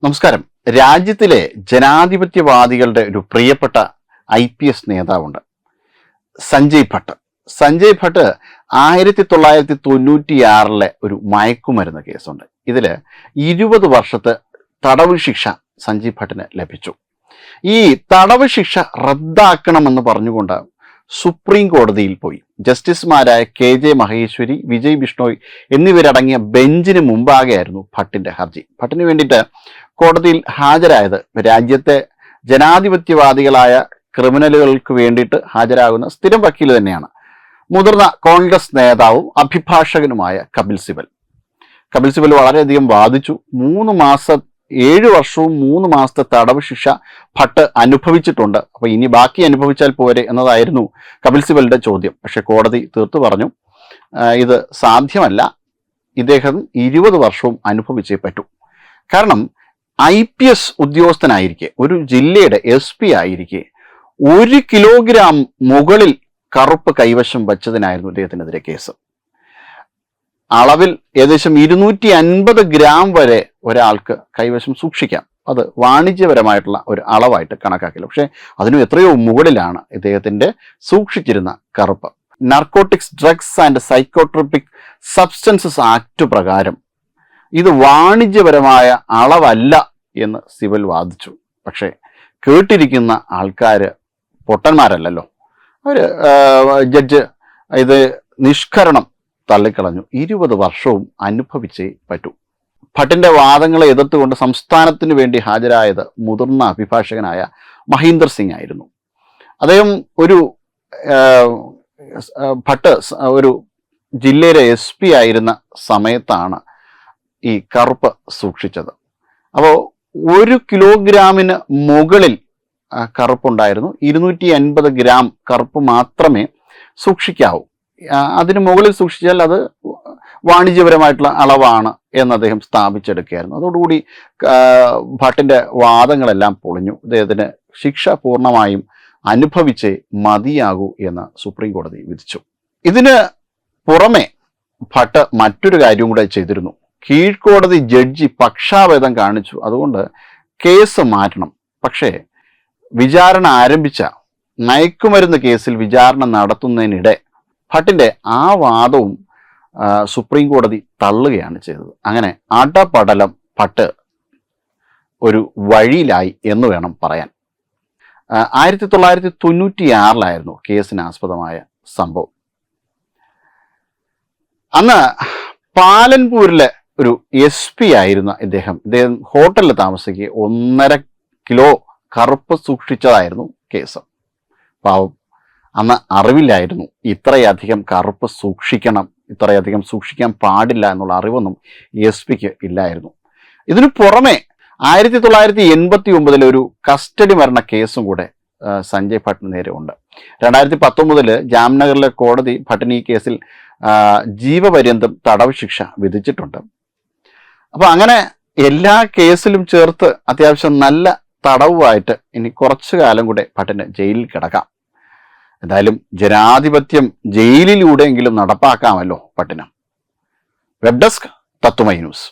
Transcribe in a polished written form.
നമസ്കാരം. രാജ്യത്തിലെ ജനാധിപത്യവാദികളുടെ ഒരു പ്രിയപ്പെട്ട IPS നേതാവുണ്ട്, സഞ്ജയ് ഭട്ട്. സഞ്ജയ് ഭട്ട് 1996 ഒരു മയക്കുമരുന്ന് കേസുണ്ട്. ഇതിൽ 20 വർഷത്തെ തടവ് ശിക്ഷ സഞ്ജയ് ഭട്ടിന് ലഭിച്ചു. ഈ തടവ് ശിക്ഷ റദ്ദാക്കണമെന്ന് പറഞ്ഞുകൊണ്ട് സുപ്രീം കോടതിയിൽ പോയി. ജസ്റ്റിസുമാരായ KJ മഹേശ്വരി, വിജയ് ബിഷ്ണോയ് എന്നിവരടങ്ങിയ ബെഞ്ചിന് മുമ്പാകെയായിരുന്നു ഭട്ടിന്റെ ഹർജി. ഭട്ടിന് വേണ്ടിയിട്ട് കോടതിയിൽ ഹാജരായത് രാജ്യത്തെ ജനാധിപത്യവാദികളായ ക്രിമിനലുകൾക്ക് വേണ്ടിയിട്ട് ഹാജരാകുന്ന സ്ഥിരം വക്കീൽ തന്നെയാണ്, മുതിർന്ന കോൺഗ്രസ് നേതാവും അഭിഭാഷകനുമായ കപിൽ സിബൽ. കപിൽ സിബൽ വളരെയധികം വാദിച്ചു. 7 വർഷവും 3 മാസത്തെ തടവ് ശിക്ഷ ഭട്ട് അനുഭവിച്ചിട്ടുണ്ട്. അപ്പൊ ഇനി ബാക്കി അനുഭവിച്ചാൽ പോരെ എന്നതായിരുന്നു കപിൽ സിബലിന്റെ ചോദ്യം. പക്ഷെ കോടതി തീർത്തു പറഞ്ഞു, ഇത് സാധ്യമല്ല, ഇദ്ദേഹം 20 വർഷവും അനുഭവിച്ചേ പറ്റൂ. കാരണം IPS ഉദ്യോഗസ്ഥനായിരിക്കെ, ഒരു ജില്ലയുടെ SP ആയിരിക്കെ 1 കിലോഗ്രാം മുകളിൽ കറുപ്പ് കൈവശം വച്ചതിനായിരുന്നു ഇദ്ദേഹത്തിനെതിരെ കേസ്. അളവിൽ ഏകദേശം 250 ഗ്രാം വരെ ഒരാൾക്ക് കൈവശം സൂക്ഷിക്കാം. അത് വാണിജ്യപരമായിട്ടുള്ള ഒരു അളവായിട്ട് കണക്കാക്കില്ല. പക്ഷെ അതിനും എത്രയോ മുകളിലാണ് ഇദ്ദേഹത്തിന്റെ സൂക്ഷിച്ചിരുന്ന കറുപ്പ്. Narcotics, drugs and psychotropic substances act പ്രകാരം ഇത് വാണിജ്യപരമായ അളവല്ല എന്ന് സിബൽ വാദിച്ചു. പക്ഷേ കേട്ടിരിക്കുന്ന ആൾക്കാര് പൊട്ടന്മാരല്ലല്ലോ. ജഡ്ജ് ഇത് നിഷ്കരണം തള്ളിക്കളഞ്ഞു. 20 വർഷവും അനുഭവിച്ചേ പറ്റൂ. ഭട്ടിന്റെ വാദങ്ങളെ എതിർത്തുകൊണ്ട് സംസ്ഥാനത്തിന് വേണ്ടി ഹാജരായത് മുതിർന്ന അഭിഭാഷകനായ മഹീന്ദർ സിംഗ് ആയിരുന്നു. അദ്ദേഹം ഭട്ട് ഒരു ജില്ലയിലെ SP ആയിരുന്ന സമയത്താണ് ഈ കറുപ്പ് സൂക്ഷിച്ചത്. അപ്പോൾ 1 കിലോഗ്രാമിന് മുകളിൽ കറുപ്പുണ്ടായിരുന്നു. 250 ഗ്രാം കറുപ്പ് മാത്രമേ സൂക്ഷിക്കാവൂ. അതിന് മുകളിൽ സൂക്ഷിച്ചാൽ അത് വാണിജ്യപരമായിട്ടുള്ള അളവാണ് എന്ന് അദ്ദേഹം സ്ഥാപിച്ചെടുക്കുകയായിരുന്നു. അതോടുകൂടി ഭട്ടിന്റെ വാദങ്ങളെല്ലാം പൊളിഞ്ഞു. അദ്ദേഹത്തിന് ശിക്ഷ പൂർണ്ണമായും അനുഭവിച്ചേ മതിയാകൂ എന്ന് സുപ്രീം കോടതി വിധിച്ചു. ഇതിന് പുറമെ ഭട്ട് മറ്റൊരു കാര്യം കൂടെ ചെയ്തിരുന്നു. കീഴ്ക്കോടതി ജഡ്ജി പക്ഷാഭേദം കാണിച്ചു. അതുകൊണ്ട് കേസ് മാറ്റണം. പക്ഷേ വിചാരണ ആരംഭിച്ച മയക്കുമരുന്ന് കേസിൽ വിചാരണ നടത്തുന്നതിനിടെ ഭട്ടിന്റെ ആ വാദവും സുപ്രീം കോടതി തള്ളുകയാണ് ചെയ്തത്. അങ്ങനെ അടപടലം ഭട്ട് ഒരു വഴിയിലായി എന്ന് വേണം പറയാൻ. 1996 കേസിന് ആസ്പദമായ സംഭവം. അന്ന് പാലൻപൂരിലെ ഒരു SP ആയിരുന്ന ഇദ്ദേഹം ഹോട്ടലിൽ താമസിക്കുക 1.5 കിലോ കറുപ്പ് സൂക്ഷിച്ചതായിരുന്നു കേസ്. പാവം, അന്ന് അറിവില്ലായിരുന്നു ഇത്രയധികം കറുപ്പ് സൂക്ഷിക്കണം, ഇത്രയധികം സൂക്ഷിക്കാൻ പാടില്ല എന്നുള്ള അറിവൊന്നും SP-ക്ക് ഇല്ലായിരുന്നു. ഇതിനു പുറമെ 1989 ഒരു കസ്റ്റഡി മരണ കേസും കൂടെ സഞ്ജയ് ഭട്ടിന് നേരെ ഉണ്ട്. 2019 ജാംനഗറിലെ കോടതി ഭട്ടിന് ഈ കേസിൽ ജീവപര്യന്തം തടവ് ശിക്ഷ വിധിച്ചിട്ടുണ്ട്. അപ്പൊ അങ്ങനെ എല്ലാ കേസിലും ചേർത്ത് അത്യാവശ്യം നല്ല തടവുമായിട്ട് ഇനി കുറച്ചു കാലം കൂടെ ഭട്ടിന് ജയിലിൽ കിടക്കാം. എന്തായാലും ജനാധിപത്യം ജയിലിലൂടെയെങ്കിലും നടപ്പാക്കാമല്ലോ ഭട്ടിന്. വെബ് ഡെസ്ക് തത്വമൈ ന്യൂസ്.